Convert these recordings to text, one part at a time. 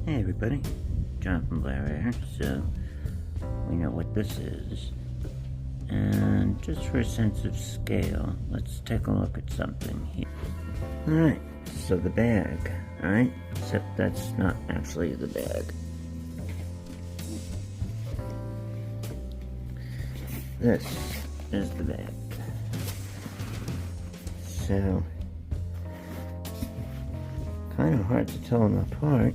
Hey everybody, John from BlairAir Air. So, we know what this is. And just for a sense of scale, let's take a look at something here. Alright, so the bag, alright? Except that's not actually the bag. This is the bag. So, kind of hard to tell them apart.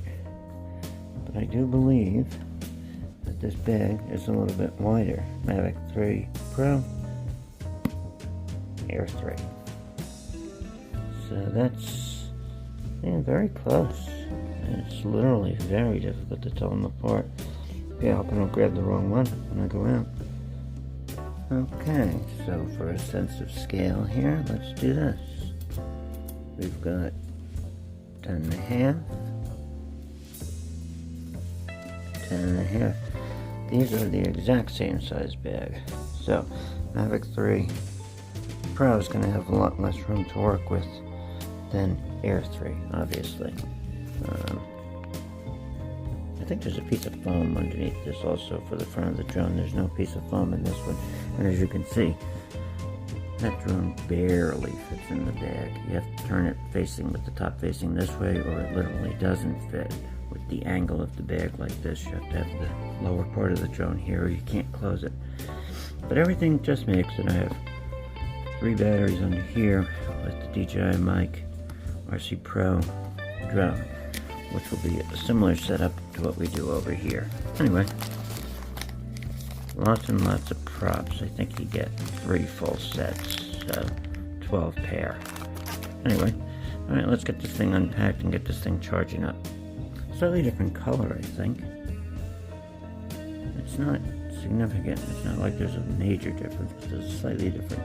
But I do believe that this bag is a little bit wider. Mavic 3 Pro, Air 3. So that's very close. And it's literally very difficult to tell them apart. Yeah, I hope I don't grab the wrong one when I go out. Okay, so for a sense of scale here, let's do this. We've got 10.5. 10.5. These are the exact same size bag. So, Mavic 3 Pro is going to have a lot less room to work with than Air 3, obviously. I think there's a piece of foam underneath this also for the front of the drone. There's no piece of foam in this one. And as you can see, that drone barely fits in the bag. You have to turn it facing with the top facing this way, or it literally doesn't fit. With the angle of the bag like this, you have to have the lower part of the drone here, or you can't close it. But everything just makes it. I have 3 batteries under here with the DJI mic RC Pro drone, which will be a similar setup to what we do over here. Anyway, lots and lots of props. I think you get 3 full sets, so 12 pair. Anyway, alright, let's get this thing unpacked and get this thing charging up. Slightly different color, I think. It's not significant. It's not like there's a major difference. There's a slightly different,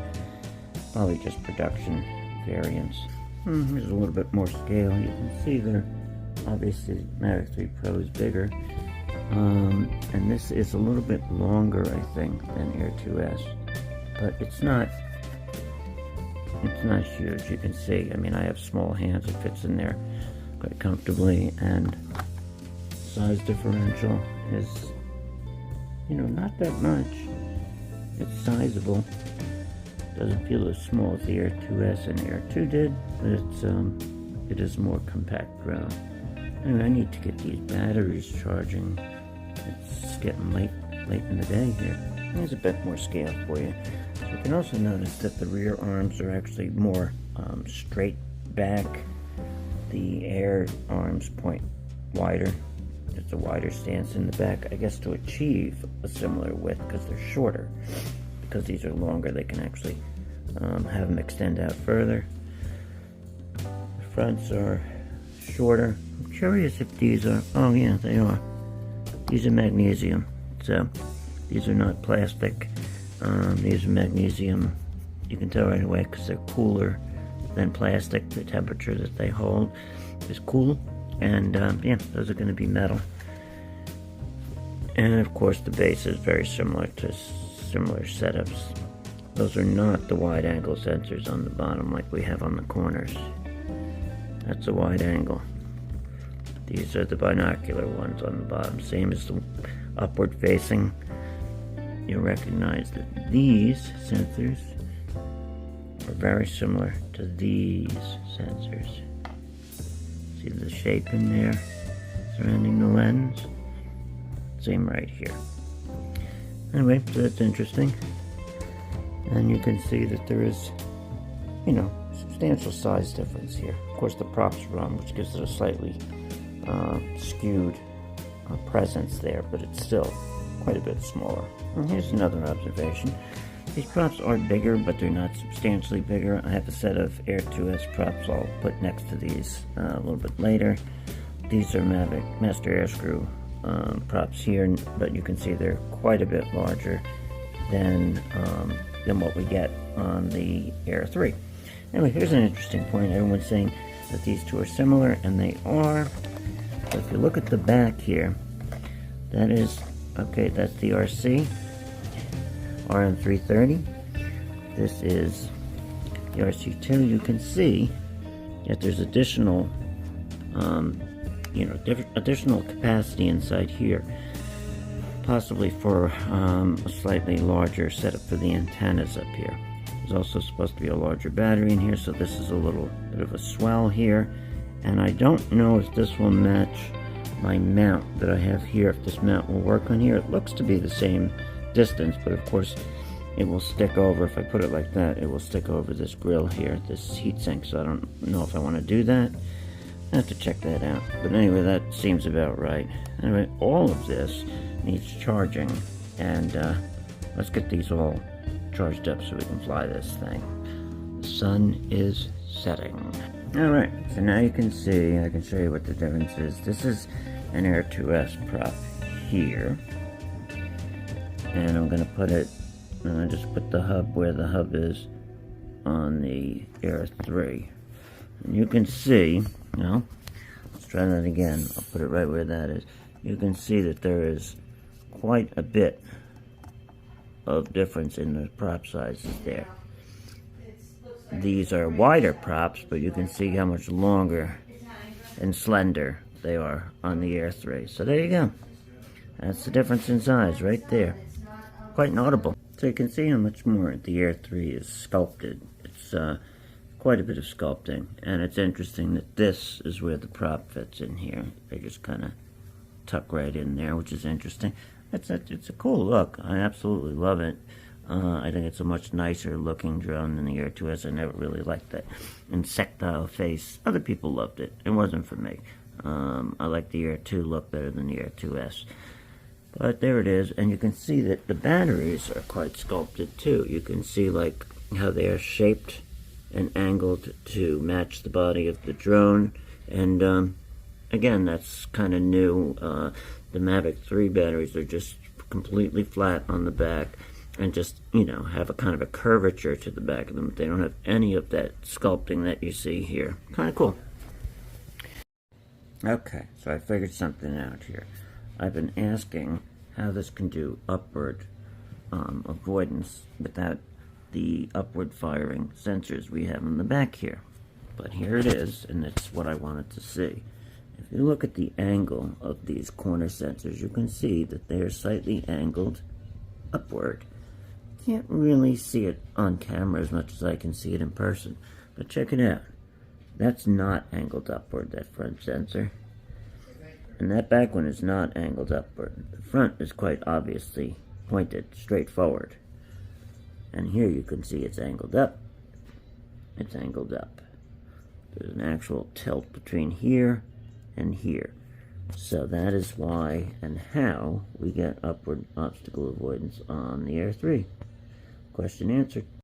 probably just production variance. Here's a little bit more scale. You can see there, obviously, Mavic 3 Pro is bigger. And this is a little bit longer, I think, than Air 2S. But it's not huge. You can see, I mean, I have small hands. It fits in there quite comfortably, and size differential is, not that much. It's sizable. Doesn't feel as small as the Air 2S and Air 2 did, but it is more compact drone. Anyway, I need to get these batteries charging. It's getting late in the day here. Here's a bit more scale for you. So you can also notice that the rear arms are actually more straight back. The Air arms point wider. It's a wider stance in the back, I guess, to achieve a similar width because they're shorter. Because these are longer, they can actually have them extend out further. The fronts are shorter. I'm curious if these are, oh yeah, they are. These are magnesium, so these are not plastic. These are magnesium. You can tell right away because they're cooler than plastic. The temperature that they hold is cool, and yeah, those are going to be metal. And of course the base is very similar to similar setups. Those are not the wide angle sensors on the bottom like we have on the corners. That's a wide angle. These are the binocular ones on the bottom, same as the upward facing. You'll recognize that these sensors are very similar to these sensors. See the shape in there surrounding the lens? Same right here. Anyway, so that's interesting. And you can see that there is, substantial size difference here. Of course, the props are on, which gives it a slightly skewed presence there, but it's still quite a bit smaller. And here's another observation. These props are bigger, but they're not substantially bigger. I have a set of Air 2S props I'll put next to these a little bit later. These are Mavic Master Air Screw props here, but you can see they're quite a bit larger than what we get on the Air 3. Anyway, here's an interesting point. Everyone's saying that these two are similar, and they are. But if you look at the back here, that is, okay, that's the RC, RM330. This is the RC2. You can see that there's additional additional capacity inside here, possibly for a slightly larger setup for the antennas up here. There's also supposed to be a larger battery in here, so this is a little bit of a swell here. And I don't know if this will match my mount that I have here, if this mount will work on here. It looks to be the same distance, but of course it will stick over. If I put it like that, it will stick over this grill here, this heatsink, so I don't know if I want to do that. I have to check that out. But anyway, that seems about right. Anyway, all of this needs charging, and let's get these all charged up so we can fly this thing. The sun is setting. Alright, so now you can see, I can show you what the difference is. This is an Air 2S prop here, and I'm going to put it, I just put the hub where the hub is on the Air 3. And you can see, now, let's try that again. I'll put it right where that is. You can see that there is quite a bit of difference in the prop sizes there. These are wider props, but you can see how much longer and slender they are on the Air 3. So there you go. That's the difference in size right there. Quite notable. So you can see how much more the Air 3 is sculpted. It's quite a bit of sculpting, and it's interesting that this is where the prop fits in here. They just kind of tuck right in there, which is interesting. It's a cool look. I absolutely love it. I think it's a much nicer looking drone than the Air 2S. I never really liked that insectile face. Other people loved it. It wasn't for me. I like the Air 2 look better than the Air 2S. But there it is, and you can see that the batteries are quite sculpted too. You can see like how they are shaped and angled to match the body of the drone. And again, that's kind of new. The Mavic 3 batteries are just completely flat on the back and just, have a kind of a curvature to the back of them. They don't have any of that sculpting that you see here. Kind of cool. Okay, so I figured something out here. I've been asking how this can do upward avoidance without the upward firing sensors we have in the back here. But here it is, and it's what I wanted to see. If you look at the angle of these corner sensors, you can see that they are slightly angled upward. Can't really see it on camera as much as I can see it in person, but check it out. That's not angled upward, that front sensor. And that back one is not angled upward. The front is quite obviously pointed straight forward. And here you can see it's angled up. It's angled up. There's an actual tilt between here and here. So that is why and how we get upward obstacle avoidance on the Air 3. Question answered.